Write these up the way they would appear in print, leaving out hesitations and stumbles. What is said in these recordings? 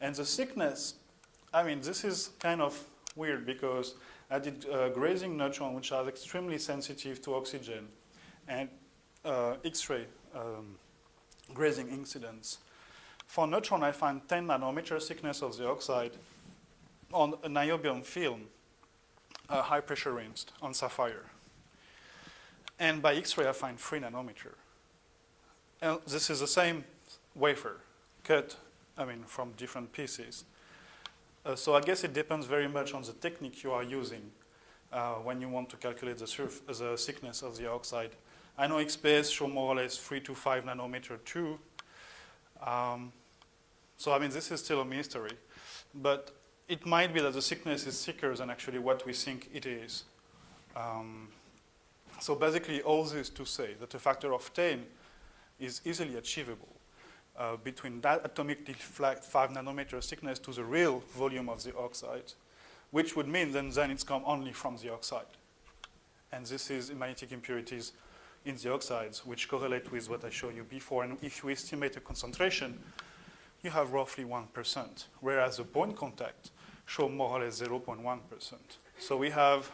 And the thickness, I mean, this is kind of weird because I did grazing neutrons, which are extremely sensitive to oxygen, and X-ray grazing incidence. For neutron, I find 10 nanometer thickness of the oxide on a niobium film, high pressure rinsed on sapphire. And by X-ray, I find 3 nanometer. And this is the same wafer cut, I mean, from different pieces. So I guess it depends very much on the technique you are using when you want to calculate the thickness of the oxide. I know XPS show more or less 3 to 5 nanometer too. So I mean, this is still a mystery. But it might be that the thickness is thicker than actually what we think it is. So basically, all this to say that a factor of 10 is easily achievable between that atomically flat 5 nanometer thickness to the real volume of the oxide, which would mean then it's come only from the oxide. And this is magnetic impurities in the oxides, which correlate with what I showed you before. And if you estimate a concentration, you have roughly 1%, whereas the point contact show more or less 0.1%. So we have,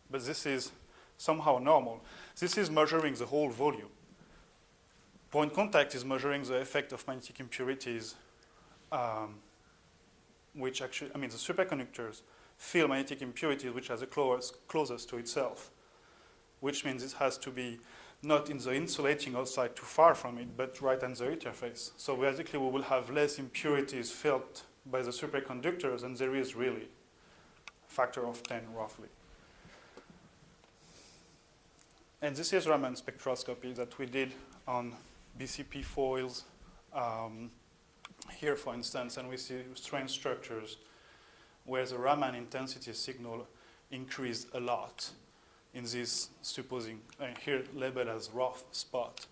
but this is somehow normal. This is measuring the whole volume. Point contact is measuring the effect of magnetic impurities, which actually, I mean, the superconductors feel magnetic impurities which are the closest to itself, which means it has to be not in the insulating outside too far from it, but right on the interface. So basically, we will have less impurities felt by the superconductors than there is really, a factor of 10 roughly. And this is Raman spectroscopy that we did on BCP foils here, for instance, and we see strange structures where the Raman intensity signal increased a lot in this supposing, here labeled as rough spot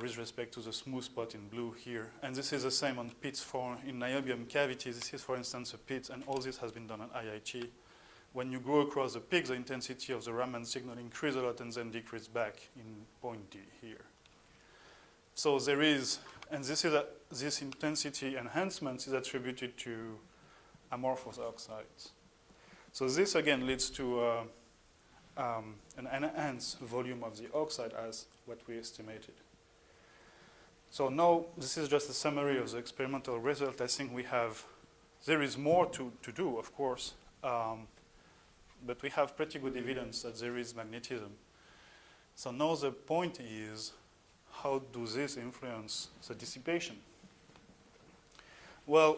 with respect to the smooth spot in blue here. And this is the same on pits in niobium cavities. This is, for instance, a pit, and all this has been done at IIT. When you go across the peak, the intensity of the Raman signal increases a lot and then decreases back in point D here. So there is, and this intensity enhancement is attributed to amorphous oxides. So this again leads to an enhanced volume of the oxide as what we estimated. So now this is just a summary of the experimental result. I think there is more to do, of course, but we have pretty good evidence that there is magnetism. So now the point is, how do this influence the dissipation? Well,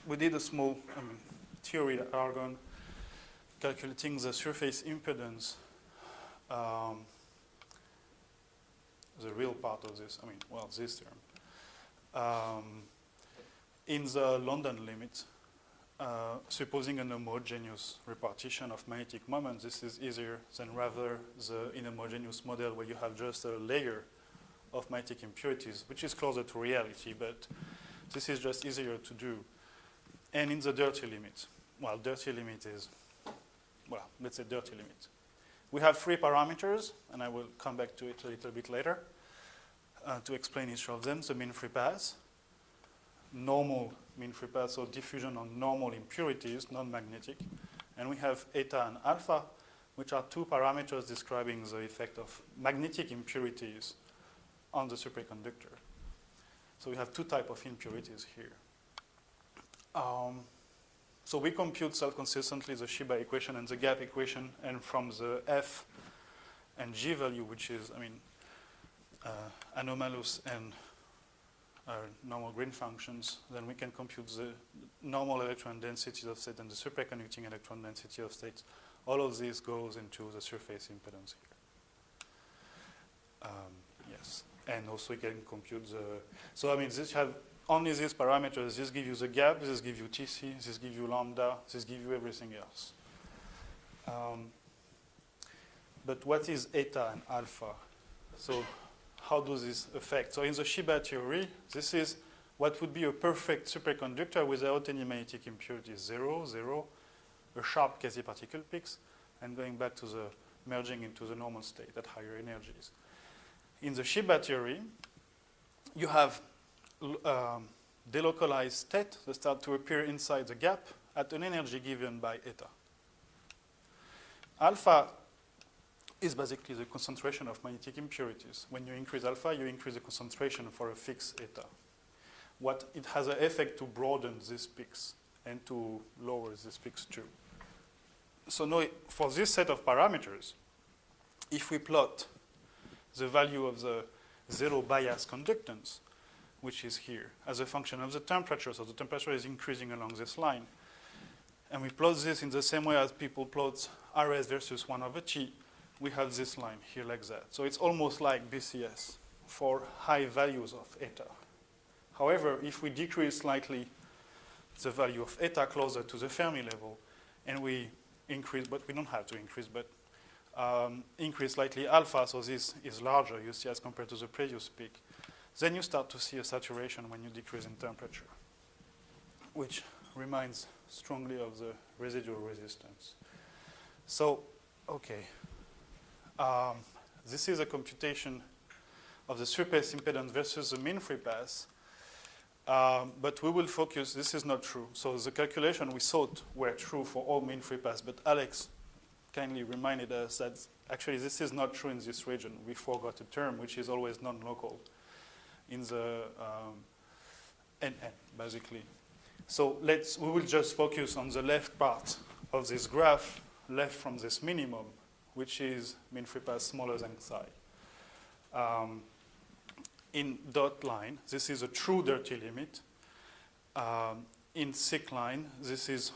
we did a small theory at Argonne, calculating the surface impedance, the real part of this, this term, in the London limit, supposing an homogeneous repartition of magnetic moments. This is easier than rather the inhomogeneous model where you have just a layer of magnetic impurities, which is closer to reality, but this is just easier to do. And in the dirty limit, dirty limit is, let's say dirty limit. We have 3 parameters, and I will come back to it a little bit later to explain each of them. The mean free path, normal mean free path, so diffusion on normal impurities, non-magnetic. And we have eta and alpha, which are 2 parameters describing the effect of magnetic impurities on the superconductor. So we have 2 types of impurities here. So we compute self-consistently the Shiba equation and the gap equation, and from the F and G value, which is, anomalous and normal green functions, then we can compute the normal electron density of state and the superconducting electron density of states. All of this goes into the surface impedance here. Yes, and also you can compute the, so this have only these parameters. This gives you the gap, this gives you TC, this gives you lambda, this gives you everything else. But what is eta and alpha? So how does this affect? So in the Shiba theory, this is what would be a perfect superconductor without any magnetic impurities. 0, 0, a sharp quasi-particle peaks, and going back to the merging into the normal state at higher energies. In the Shiba theory, you have delocalized state. They start to appear inside the gap at an energy given by eta. Alpha is basically the concentration of magnetic impurities. When you increase alpha, you increase the concentration for a fixed eta. What it has an effect to broaden these peaks and to lower these peaks too. So now, for this set of parameters, if we plot the value of the zero bias conductance, which is here, as a function of the temperature, so the temperature is increasing along this line, and we plot this in the same way as people plot Rs versus 1 over T, we have this line here like that. So it's almost like BCS for high values of eta. However, if we decrease slightly the value of eta closer to the Fermi level, and we increase, but we don't have to increase, but increase slightly alpha, so this is larger, you see, as compared to the previous peak, then you start to see a saturation when you decrease in temperature, which reminds strongly of the residual resistance. So, okay. This is a computation of the surface impedance versus the mean free path. But we will focus, this is not true. So the calculation we thought were true for all mean free paths, but Alex kindly reminded us that actually this is not true in this region. We forgot a term which is always non-local in the NN, basically. So we will just focus on the left part of this graph, left from this minimum, which is mean free path smaller than psi. In dot line, this is a true dirty limit. In thick line, this is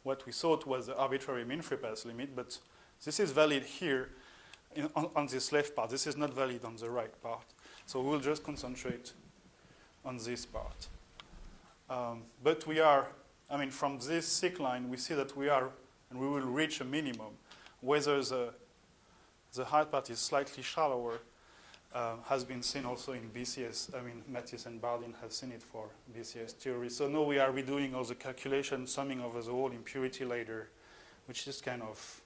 what we thought was the arbitrary mean free path limit, but this is valid here on this left part. This is not valid on the right part. So we'll just concentrate on this part. But we are, I mean, from this thick line, we see that we are, and we will reach a minimum. Whether the hard part is slightly shallower has been seen also in BCS. I mean, Matisse and Bardeen have seen it for BCS theory. So now we are redoing all the calculations, summing over the whole impurity later, which is kind of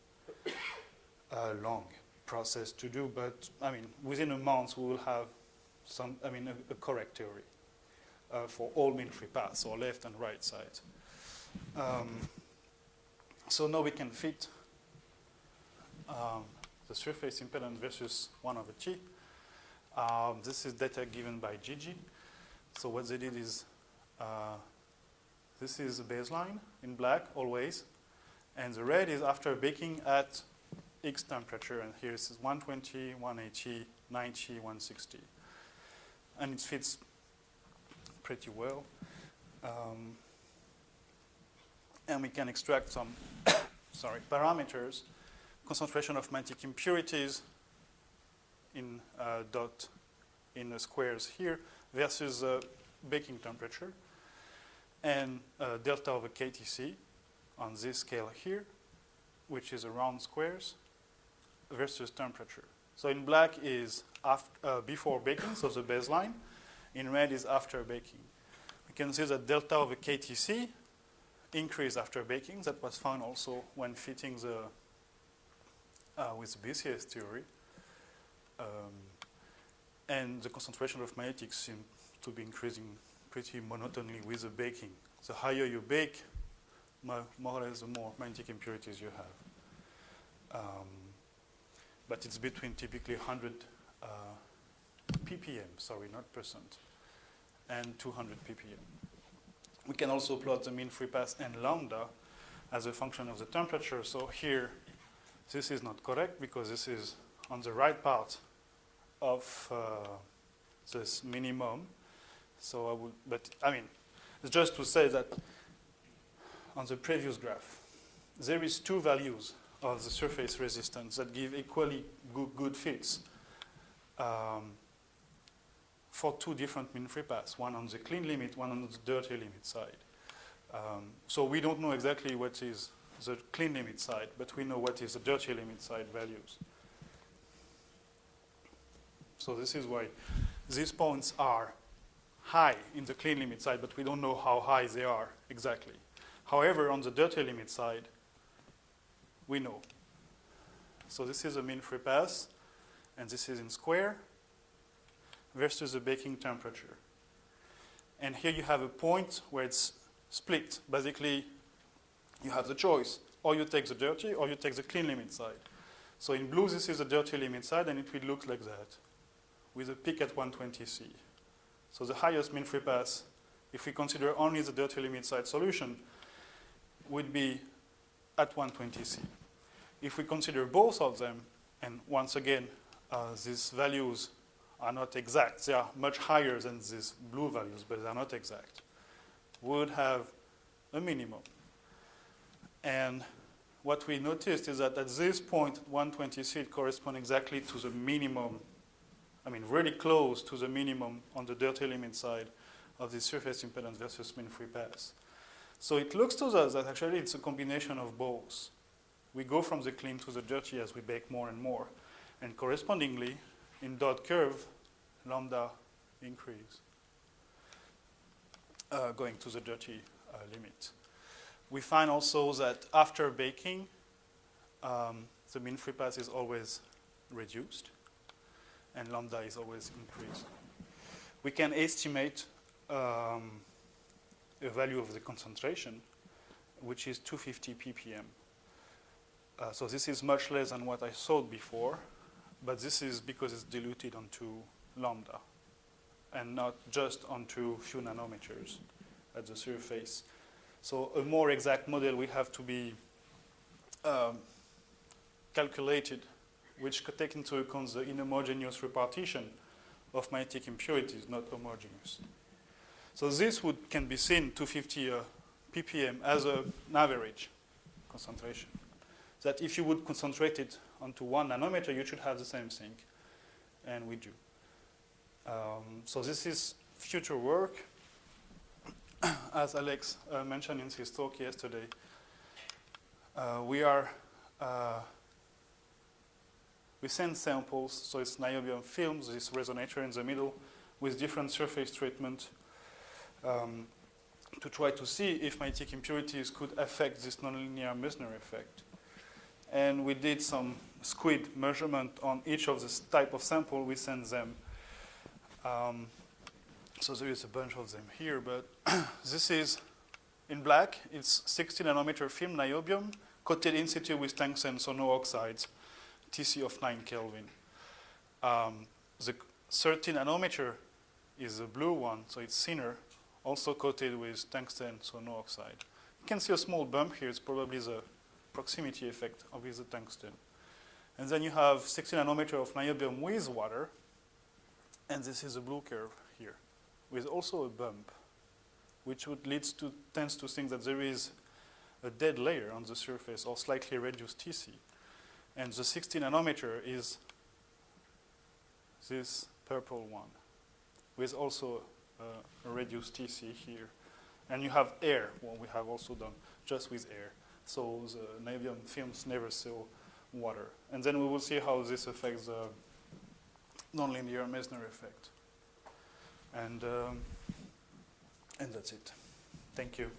a long process to do. But, I mean, within a month, we will have a correct theory for all mean free paths, or left and right sides. So now we can fit the surface impedance versus 1 over T. This is data given by Gigi. So what they did is, this is the baseline in black always, and the red is after baking at X temperature, and here it is 120, 180, 90, 160. And it fits pretty well. And we can extract some parameters, concentration of magnetic impurities in dot in the squares here versus baking temperature, and delta over KTC on this scale here, which is around squares, versus temperature. So in black is before baking, so the baseline. In red is after baking. We can see that delta over KTC increase after baking. That was found also when fitting with BCS theory. And the concentration of magnetics seems to be increasing pretty monotonely with the baking. The higher you bake, more or less the more magnetic impurities you have. But it's between typically 100 ppm, sorry, not percent, and 200 ppm. We can also plot the mean free path and lambda as a function of the temperature. So here, this is not correct because this is on the right part of this minimum. So it's just to say that on the previous graph, there is two values of the surface resistance that give equally good fits for two different mean free paths, one on the clean limit, one on the dirty limit side. So we don't know exactly what is the clean limit side, but we know what is the dirty limit side values. So this is why these points are high in the clean limit side, but we don't know how high they are exactly. However, on the dirty limit side, we know. So this is a mean free path, and this is in square versus the baking temperature. And here you have a point where it's split. Basically, you have the choice. Or you take the dirty, or you take the clean limit side. So in blue, this is the dirty limit side, and it will look like that, with a peak at 120C. So the highest mean free pass, if we consider only the dirty limit side solution, would be at 120C. If we consider both of them, and once again, these values are not exact. They are much higher than these blue values, but they are not exact. We would have a minimum. And what we noticed is that at this point, 120C, it corresponds exactly to the minimum, I mean, really close to the minimum on the dirty limit side of the surface impedance versus mean free pass. So it looks to us that actually it's a combination of both. We go from the clean to the dirty as we bake more and more. And correspondingly, in dot curve, lambda increase, going to the dirty limit. We find also that after baking, the mean free pass is always reduced, and lambda is always increased. We can estimate a value of the concentration, which is 250 ppm. So this is much less than what I thought before, but this is because it's diluted onto lambda and not just onto few nanometers at the surface. So a more exact model will have to be calculated, which could take into account the inhomogeneous repartition of magnetic impurities, not homogeneous. So this can be seen 250 ppm as an average concentration. That if you would concentrate it onto 1 nanometer, you should have the same thing, and we do. So this is future work. As Alex mentioned in his talk yesterday, we send samples, so it's niobium films, this resonator in the middle, with different surface treatment to try to see if magnetic impurities could affect this nonlinear Meissner effect. And we did some SQUID measurement on each of this type of sample we send them. So there is a bunch of them here, but this is in black. It's 60 nanometer film niobium coated in situ with tungsten, so no oxides, TC of 9 Kelvin. The 30 nanometer is the blue one, so it's thinner, also coated with tungsten, so no oxide. You can see a small bump here. It's probably the proximity effect of the tungsten. And then you have 60 nanometer of niobium with water, and this is a blue curve here, with also a bump, which tends to think that there is a dead layer on the surface or slightly reduced TC. And the 60 nanometer is this purple one, with also a reduced TC here. And you have air, what we have also done, just with air. So the niobium films never saw water. And then we will see how this affects the nonlinear Meissner effect. And that's it. Thank you.